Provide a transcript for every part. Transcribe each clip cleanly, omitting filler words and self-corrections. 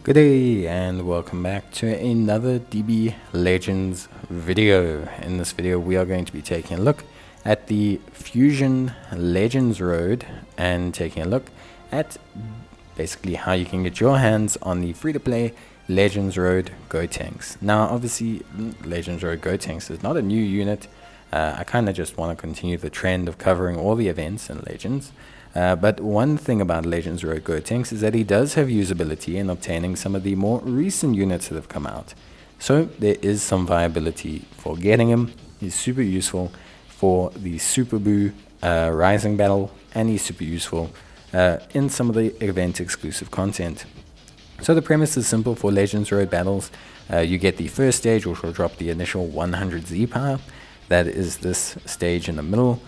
Good day and welcome back to another DB Legends video. In this video we are going to be taking a look at the Fusion Legends Road and taking a look at basically how you can get your hands on the free-to-play Legends Road Gotenks. Now obviously Legends Road Gotenks is not a new unit. I kind of just want to continue the trend of covering all the events in Legends. But one thing about Legends Road Gotenks is that he does have usability in obtaining some of the more recent units that have come out. So there is some viability for getting him. He's super useful for the Super Boo Rising Battle, and he's super useful in some of the event exclusive content. So the premise is simple for Legends Road battles. You get the first stage, which will drop the initial 100 Z power. That is this stage in the middle.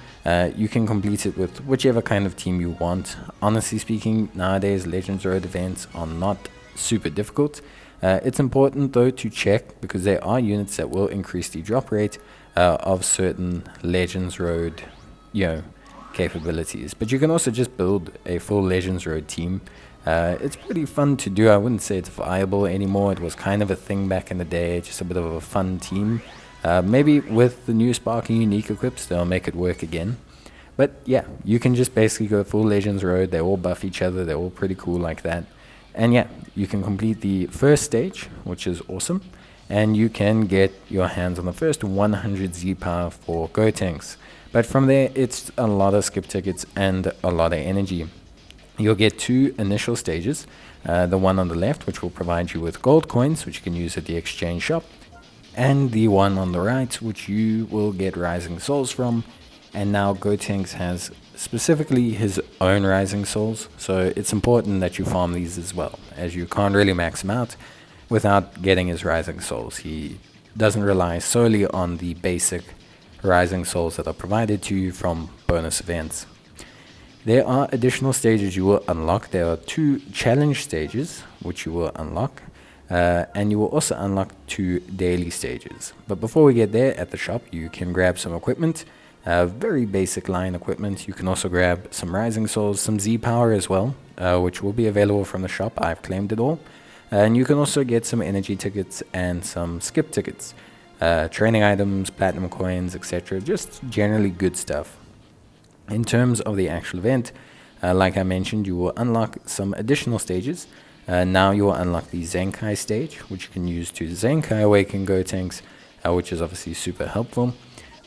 You can complete it with whichever kind of team you want. Honestly speaking, nowadays Legends Road events are not super difficult. It's important though to check, because there are units that will increase the drop rate of certain Legends Road capabilities. But you can also just build a full Legends Road team. It's pretty fun to do. I wouldn't say it's viable anymore. It was kind of a thing back in the day, just a bit of a fun team. Maybe with the new Spark and Unique equips, they'll make it work again. But yeah, you can just basically go full Legends Road. They all buff each other. They're all pretty cool like that. And yeah, you can complete the first stage, which is awesome. And you can get your hands on the first 100 Z power for Gotenks. But from there, it's a lot of skip tickets and a lot of energy. You'll get two initial stages. The one on the left, which will provide you with gold coins, which you can use at the exchange shop. And the one on the right, which you will get Rising Souls from. And now Gotenks has specifically his own Rising Souls, so it's important that you farm these as well, as you can't really max him out without getting his Rising Souls. He doesn't rely solely on the basic Rising Souls that are provided to you from bonus events. There are additional stages you will unlock. There are two challenge stages which you will unlock. And you will also unlock two daily stages. But before we get there, at the shop you can grab some equipment, very basic line equipment. You can also grab some Rising Souls, some Z power as well, which will be available from the shop. I've claimed it all. And you can also get some energy tickets and some skip tickets, training items, platinum coins, etc. Just generally good stuff. In terms of the actual event, like I mentioned, you will unlock some additional stages. Now you will unlock the Zenkai stage, which you can use to Zenkai awaken Gotenks, which is obviously super helpful.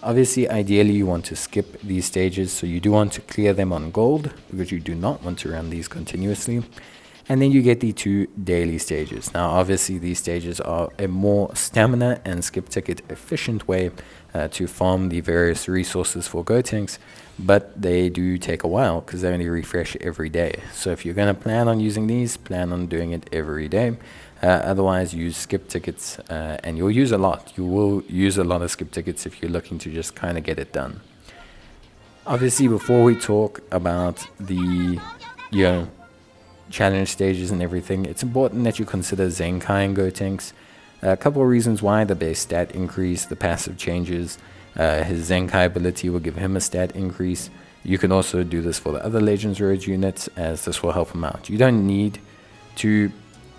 Obviously, ideally you want to skip these stages, so you do want to clear them on gold, because you do not want to run these continuously. And then you get the two daily stages. Now obviously these stages are a more stamina and skip ticket efficient way to farm the various resources for Gotenks, but they do take a while because they only refresh every day. So if you're going to plan on using these, plan on doing it every day. Otherwise use skip tickets, and you'll use a lot. You will use a lot of skip tickets if you're looking to just kind of get it done. Obviously, before we talk about the challenge stages and everything, it's important that you consider Zenkai and Gotenks. A couple of reasons why: the base stat increase, the passive changes, his Zenkai ability will give him a stat increase. You can also do this for the other Legends Road units, as this will help him out. You don't need to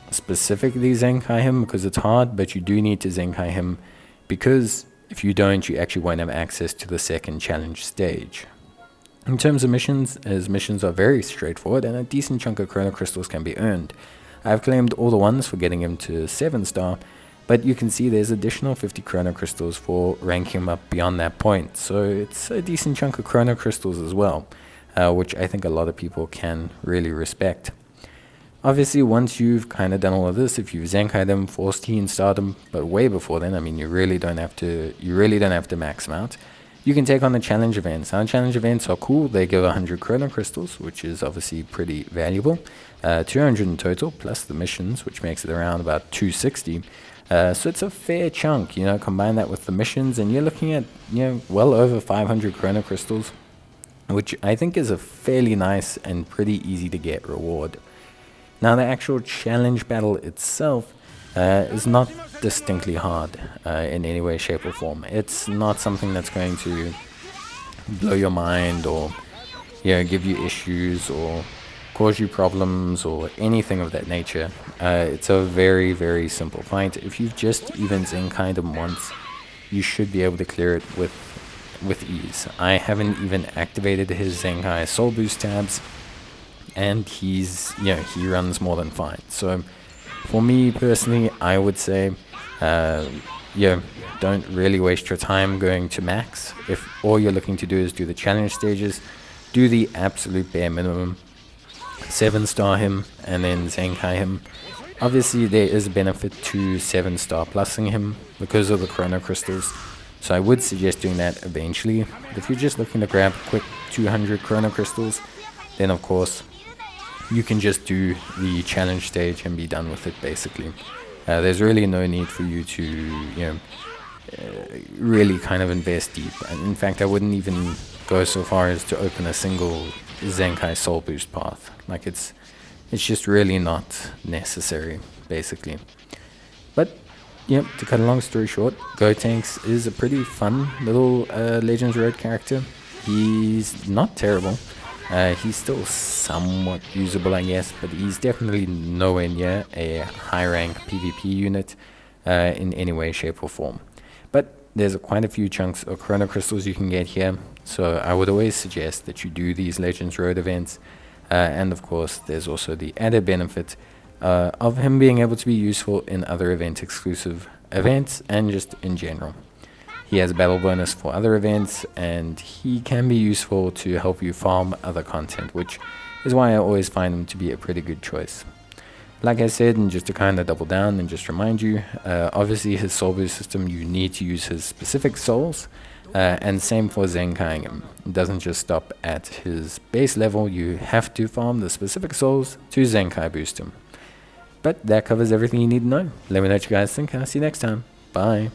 specifically Zenkai him because it's hard, but you do need to Zenkai him, because if you don't, you actually won't have access to the second challenge stage. In terms of missions, his missions are very straightforward, and a decent chunk of Chrono Crystals can be earned. I've claimed all the ones for getting him to 7-star, but you can see there's additional 50 Chrono Crystals for ranking him up beyond that point. So it's a decent chunk of Chrono Crystals as well, which I think a lot of people can really respect. Obviously, once you've kind of done all of this, if you've Zenkai'd them, 14-starred them, but way before then, I mean, you really don't have to max them out. You can take on the challenge events. Now, challenge events are cool. They give 100 Chrono Crystals, which is obviously pretty valuable. 200 in total, plus the missions, which makes it around about 260. So it's a fair chunk, combine that with the missions, and you're looking at, well over 500 Chrono Crystals, which I think is a fairly nice and pretty easy to get reward. Now, the actual challenge battle itself is not distinctly hard in any way, shape, or form. It's not something that's going to blow your mind or give you issues or cause you problems or anything of that nature. It's a very, very simple fight. If you've just even Zenkai'd him once, you should be able to clear it with ease. I haven't even activated his Zenkai soul boost tabs, and he runs more than fine. So for me personally, I would say, don't really waste your time going to max. If all you're looking to do is do the challenge stages, do the absolute bare minimum. 7-star him and then Zenkai him. Obviously there is a benefit to 7-star plusing him because of the chrono crystals, so I would suggest doing that eventually. But if you're just looking to grab quick 200 chrono crystals, then of course you can just do the challenge stage and be done with it basically. There's really no need for you to really kind of invest deep, and in fact I wouldn't even go so far as to open a single Zenkai soul boost path. Like it's just really not necessary basically. But yep, to cut a long story short, Gotenks is a pretty fun little Legends Road character. He's not terrible. He's still somewhat usable, I guess, but he's definitely nowhere near a high rank PvP unit in any way, shape or form. But there's quite a few chunks of chrono crystals you can get here, so I would always suggest that you do these Legends Road events. And of course there's also the added benefit of him being able to be useful in other event exclusive events and just in general. He has a battle bonus for other events, and he can be useful to help you farm other content, which is why I always find him to be a pretty good choice. Like I said, and just to kind of double down and just remind you, obviously his soul boost system, you need to use his specific souls, and same for Zenkaiing him. It doesn't just stop at his base level, you have to farm the specific souls to Zenkai boost him. But that covers everything you need to know. Let me know what you guys think, and I'll see you next time. Bye.